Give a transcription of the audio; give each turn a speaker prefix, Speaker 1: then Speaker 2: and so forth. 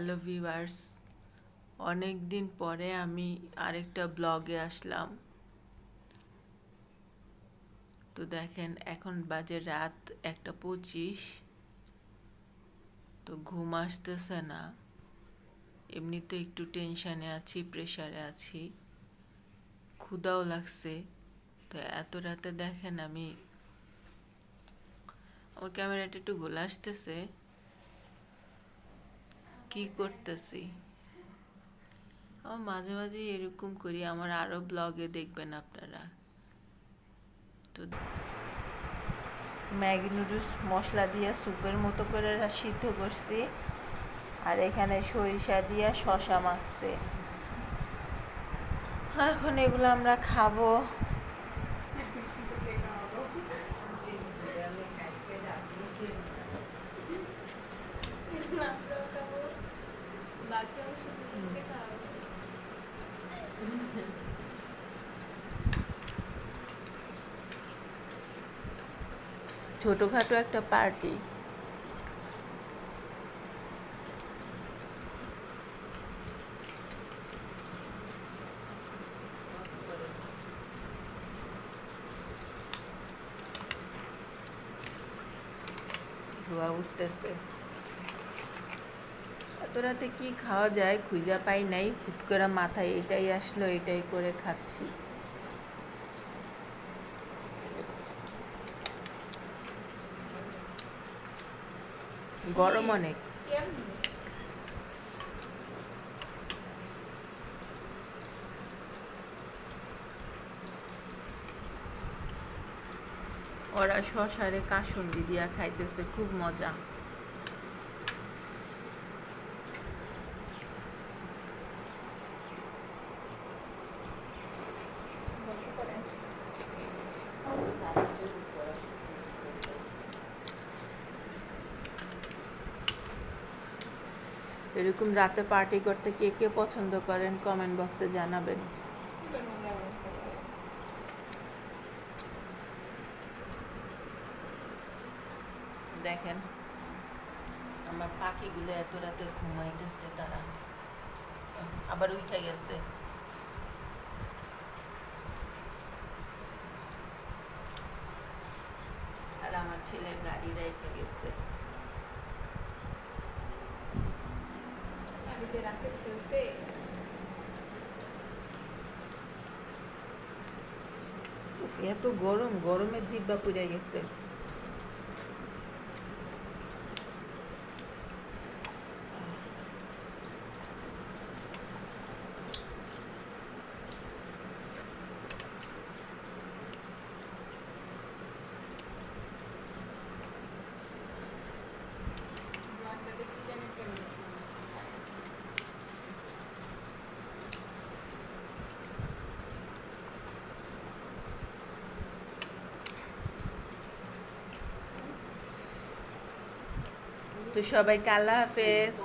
Speaker 1: Hello viewers, অনেক দিন পরে আমি আরেকটা ব্লগে আসলাম। তো দেখেন এখন বাজে রাত 1:25। তো ঘুম আসতেছে না, এমনিতে একটু টেনশানে আছি, প্রেশারে আছি, ক্ষুধাও লাগছে। তো এত রাতে দেখেন আমি আমার ক্যামেরাটা একটু গোলা আসতেছে, কি করতেছি। আমার মাঝে মাঝে এরকম করি, আমার আরো ব্লগে দেখবেন আপনারা। তো ম্যাগি নুডলস মশলা দিয়ে স্যুপের মতো করে সিদ্ধ করছি, আর এখানে সরিষা দিয়ে শসা মাখছে। এখন এগুলো আমরা খাবো। ছোটখাটো একটা পার্টি। ধোয়া উঠতেছে। এত রাতে কি খাওয়া যায় খুঁজা পাই নাই, হুট করে মাথায় এটাই আসলো, এটাই করে খাচ্ছি। গরম অনেক। ওরা শশারে কাসুন্দি দিয়া খাইতেছে, খুব মজা। এরকম রাতে পার্টি করতে কে কে পছন্দ করেন কমেন্ট বক্সে জানাবেন। দেখেন আমার পাখিগুলো এত রাতে ঘুমাইতেছে, তারা আবার উঠে গেছে। আর আমার ছেলের গাড়ি রেখে গেছে। এত গরম, গরমে জিব্বা পুড়ে গেছে। তো সবাইকে আল্লাহ হাফেজ।